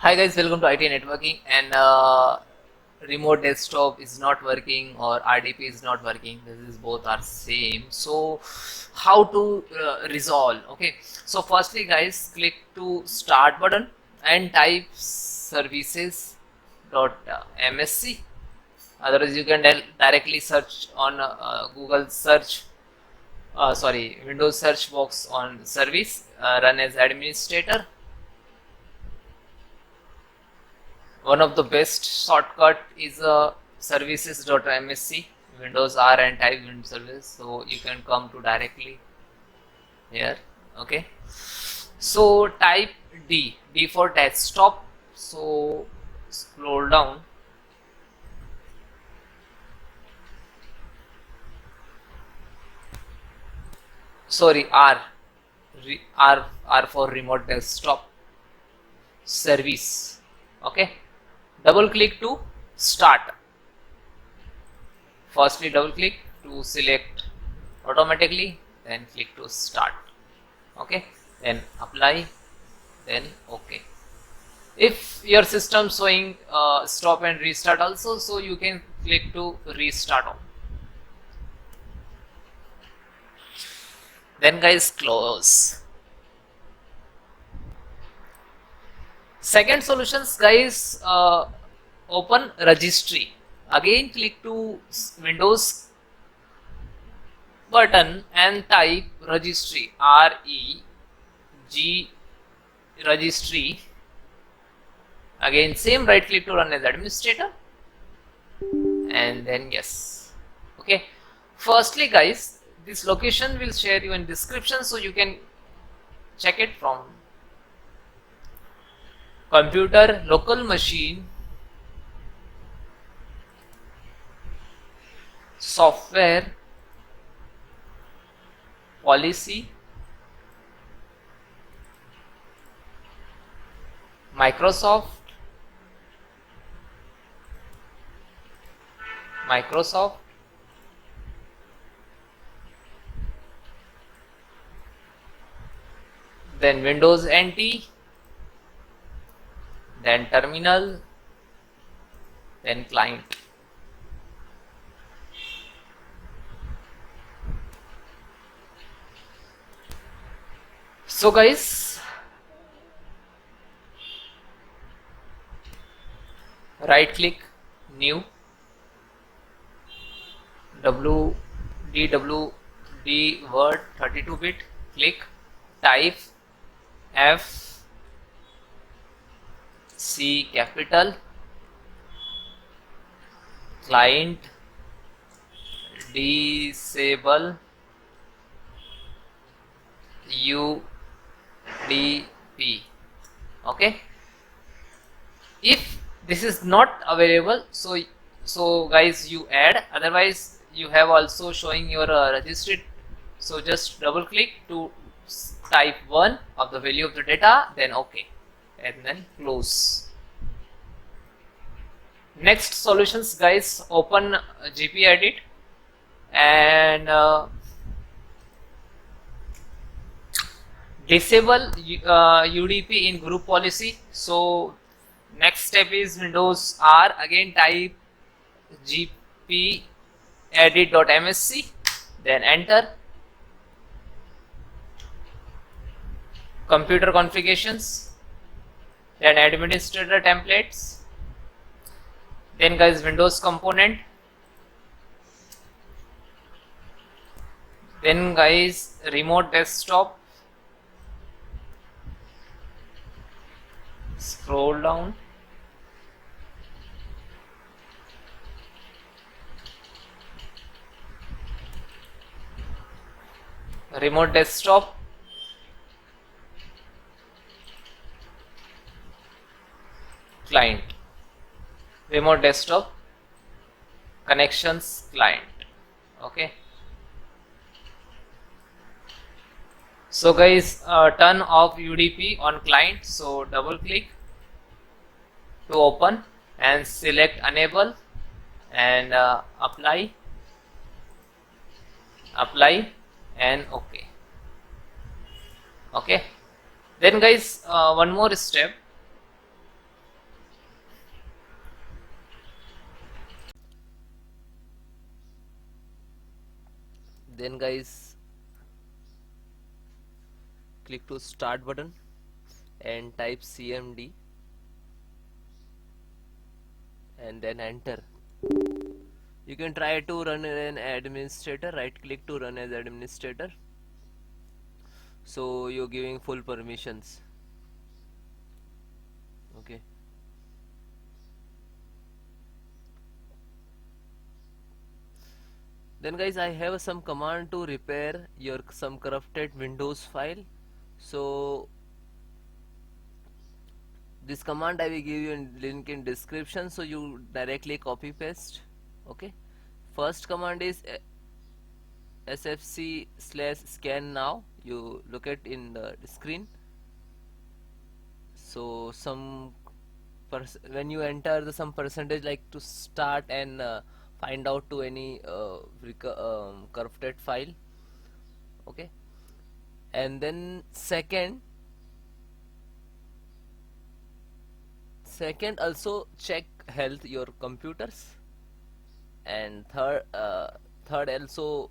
Hi guys, welcome to IT networking. And remote desktop is not working or RDP is not working. This is both are same. So how to resolve? Okay, so firstly guys, click to start button and type services.msc. Otherwise you can directly search on Google search, Windows search box on service, run as administrator. One of the best shortcut is services.msc, Windows R and type Windows service, so you can come to directly here. Okay, so type D for desktop. So scroll down, sorry, R for remote desktop service. Okay, double click to start. Firstly double click to select automatically, then click to start. Okay, then apply, then okay. If your system showing stop and restart also, so you can click to restart on. Then guys, close. Second solutions guys, open registry. Again click to Windows button and type registry, REG registry. Again same, right click to run as administrator, and then yes. Okay, firstly guys, this location will share you in description, so you can check it from computer, local machine, software, policy, Microsoft, then Windows NT, then terminal, then client. So guys, right click, new, DWD word 32-bit, click, type F C capital, client, disable UDP. Okay, if this is not available, so guys you add, otherwise you have also showing your registry. So just double click to type 1 of the value of the data, then okay, and then close. Next solutions guys, open GP edit and disable UDP in group policy. So next step is Windows R, again type gp edit.msc, then enter. Computer configurations, then administrator templates, then guys Windows component, then guys remote desktop, scroll down, remote desktop, client, remote desktop, connections, client. Okay, so guys, turn off UDP on client, so double click to open and select enable and apply and okay. Okay, then guys, one more step, Then guys, click to start button and type CMD and then enter. You can try to run an administrator, right click to run as administrator, so you're giving full permissions. Okay, then guys, I have some command to repair your some corrupted Windows file. So this command I will give you in link in description, so you directly copy paste. Okay, first command is sfc slash scan now. You look at in the screen. So some when you enter the some percentage like to start and find out to any corrupted file. Okay, and then second also check health your computers, and third also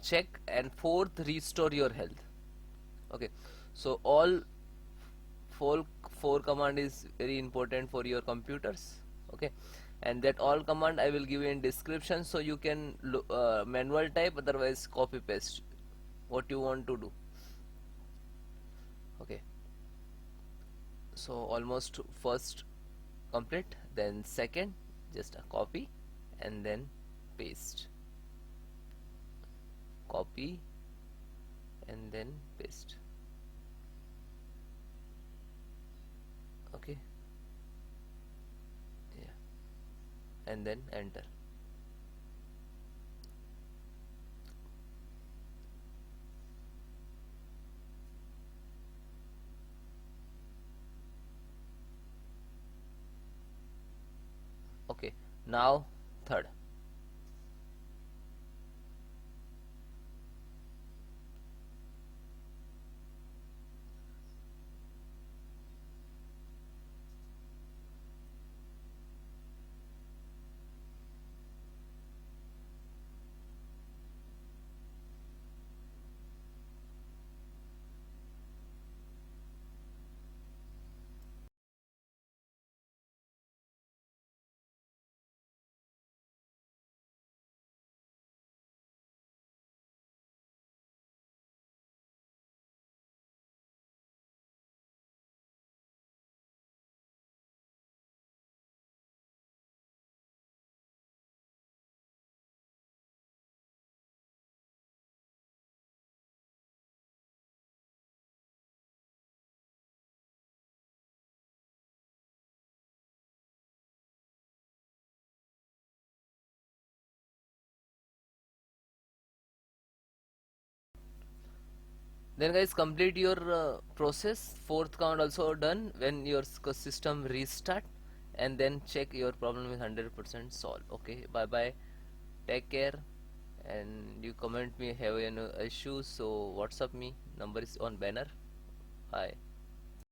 check, and fourth restore your health. Okay, so all four four command is very important for your computers. Okay, and that all command I will give you in description, so you can manual type, otherwise copy paste what you want to do. Okay, so almost first complete, then second just a copy and then paste, copy and then paste. Okay, yeah, and then enter. Okay, now third. Then guys, complete your process. Fourth count also done. When your system restart, and then check your problem is 100% solved. Okay, bye bye, take care, and you comment me have any issues, so WhatsApp me, number is on banner. Bye.